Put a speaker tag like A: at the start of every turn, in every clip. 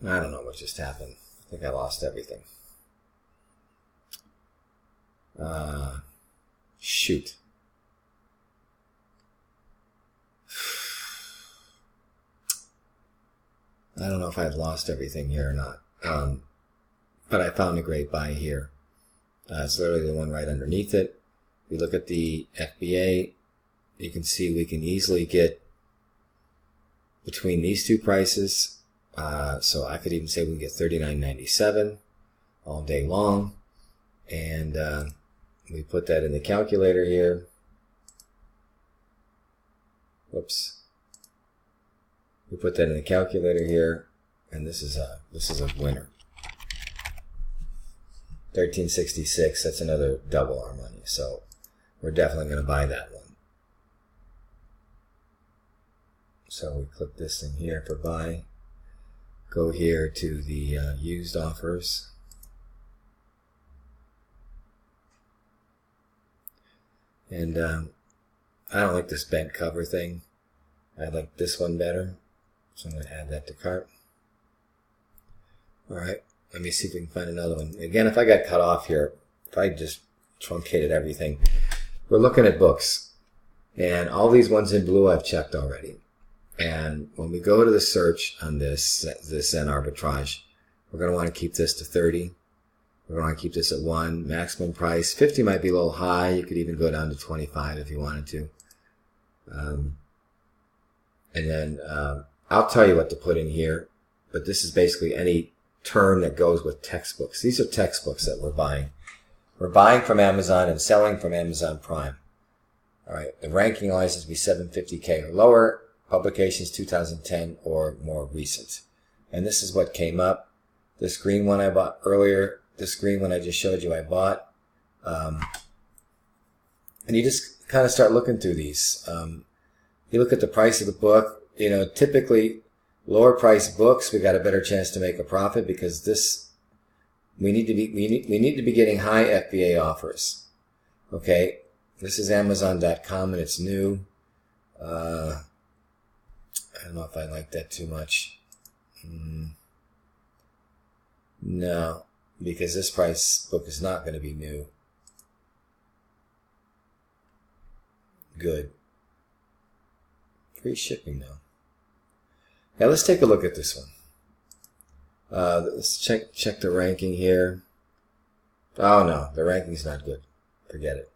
A: I don't know what just happened. I think I lost everything. Shoot. I don't know if I've lost everything here or not. But I found a great buy here. It's literally the one right underneath it. We look at the FBA. You can see we can easily get between these two prices. So I could even say we can get $39.97 all day long. And we put that in the calculator here. Whoops. We put that in the calculator here, and this is a winner. 1366. That's another double our money. So we're definitely going to buy that one. So we click this thing here for buy. Go here to the used offers. And I don't like this bent cover thing. I like this one better. So I'm going to add that to cart. Alright, let me see if we can find another one. Again, if I got cut off here, if I just truncated everything. We're looking at books. And all these ones in blue I've checked already. And when we go to the search on this Zen arbitrage, we're going to want to keep this to 30. We're going to want to keep this at 1. Maximum price. 50 might be a little high. You could even go down to 25 if you wanted to. And then I'll tell you what to put in here. But this is basically any term that goes with textbooks. These are textbooks that we're buying. We're buying from Amazon and selling from Amazon Prime. All right. The ranking license be 750K or lower. Publications 2010 or more recent. And this is what came up. This green one I bought earlier. This green one I just showed you I bought. And you just kind of start looking through these. You look at the price of the book. You know, typically lower priced books, we got a better chance to make a profit because this we need to be getting high FBA offers. Okay, this is Amazon.com and it's new. I don't know if I like that too much. No, because this price book is not going to be new. Good. Free shipping though. Now let's take a look at this one. Let's check the ranking here. Oh no, the ranking's not good. Forget it.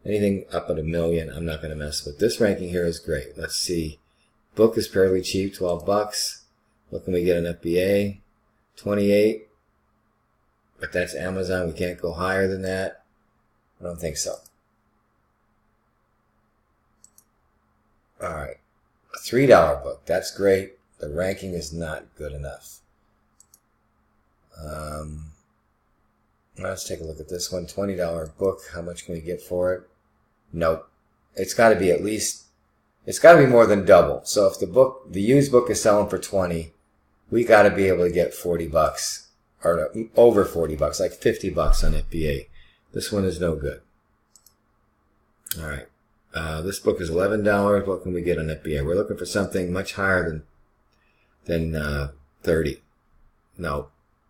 A: Anything up at 1 million, I'm not going to mess with. This ranking here is great. Let's see. Book is fairly cheap, $12. What can we get an FBA? 28. But that's Amazon. We can't go higher than that. I don't think so. Alright. A $3 book. That's great. The ranking is not good enough. Let's take a look at this one. $20 book. How much can we get for it? Nope. It's got to be at least... It's got to be more than double. So if the used book is selling for 20, we got to be able to get $40 or over $40, like $50 on FBA. This one is no good. All right. This book is $11. What can we get on FBA? We're looking for something much higher than 30. No,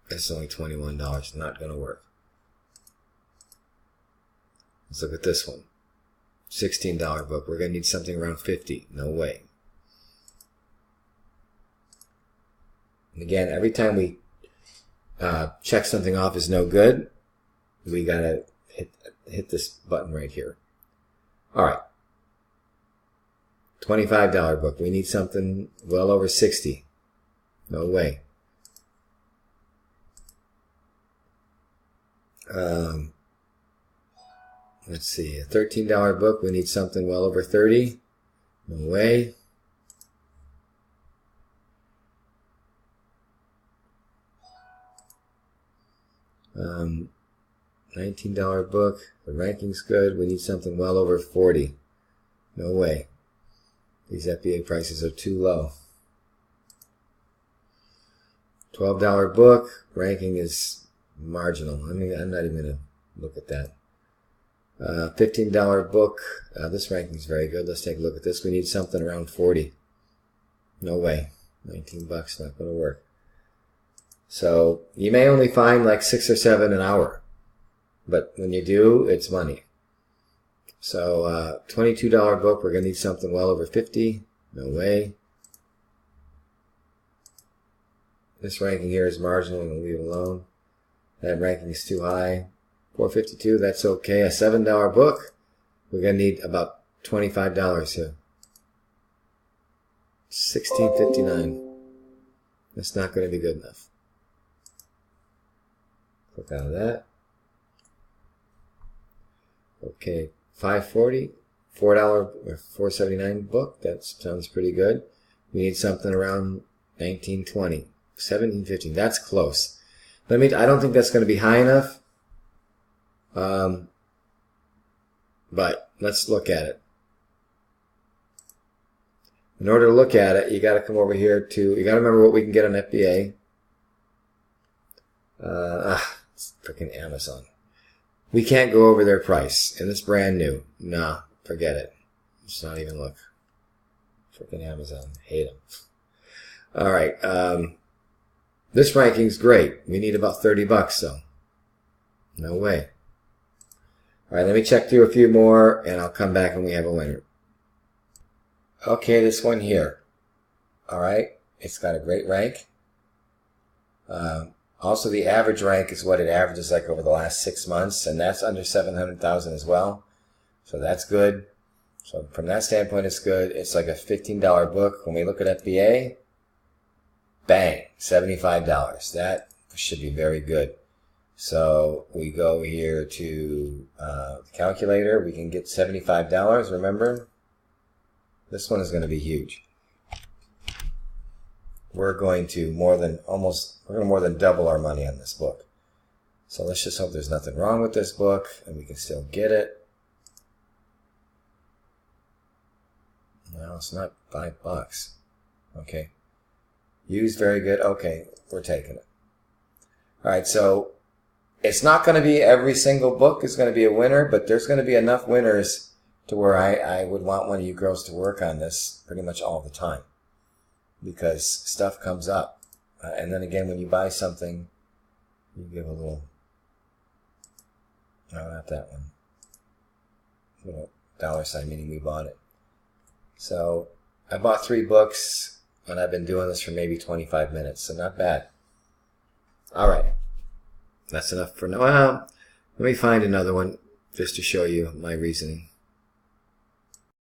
A: it's only $21. Not going to work. Let's look at this one. $16 book. We're going to need something around 50. No way. And again, every time we check something off as no good, we got to hit this button right here. All right. $25 book. We need something well over 60. No way. Let's see, a $13 book, we need something well over 30. No way. $19 book, the ranking's good, we need something well over 40. No way. These FBA prices are too low. $12 book, ranking is marginal. I mean, I'm not even going to look at that. $15 book. This ranking is very good. Let's take a look at this. We need something around 40. No way. $19, not going to work. So you may only find like 6 or 7 an hour. But when you do, it's money. So $22 book, we're going to need something well over 50. No way. This ranking here is marginal. I'm going to leave it alone. That ranking is too high. 452, that's okay. A $7 book, we're going to need about $25 here. 16.59. That's not going to be good enough. Click out of that. Okay, $5.40, $4 or $4.79 book. That sounds pretty good. We need something around $19.20, $17.15. That's close. I don't think that's going to be high enough. But let's look at it. In order to look at it, you got to come over here to. You got to remember what we can get on FBA. It's freaking Amazon. We can't go over their price, and it's brand new. Nah, forget it. Let's not even look. Freaking Amazon, hate them. All right, this ranking's great. We need about $30 though. No way. All right, let me check through a few more, and I'll come back when we have a winner. Okay, this one here. All right, it's got a great rank. Also, the average rank is what it averages like over the last 6 months, and that's under 700,000 as well. So that's good. So from that standpoint, it's good. It's like a $15 book. When we look at FBA, bang, $75. That should be very good. So we go here to the calculator. We can get $75. Remember, this one is going to be huge. We're going to more than double our money on this book. So let's just hope there's nothing wrong with this book and we can still get it. Well, it's not $5. Okay. Used, very good. Okay, we're taking it. All right, so it's not going to be every single book is going to be a winner, but there's going to be enough winners to where I would want one of you girls to work on this pretty much all the time. Because stuff comes up. And then again, when you buy something, you give a little, no, not that one, little $, meaning we bought it. So I bought 3 books, and I've been doing this for maybe 25 minutes, so not bad. All right. That's enough for now. Well, let me find another one just to show you my reasoning.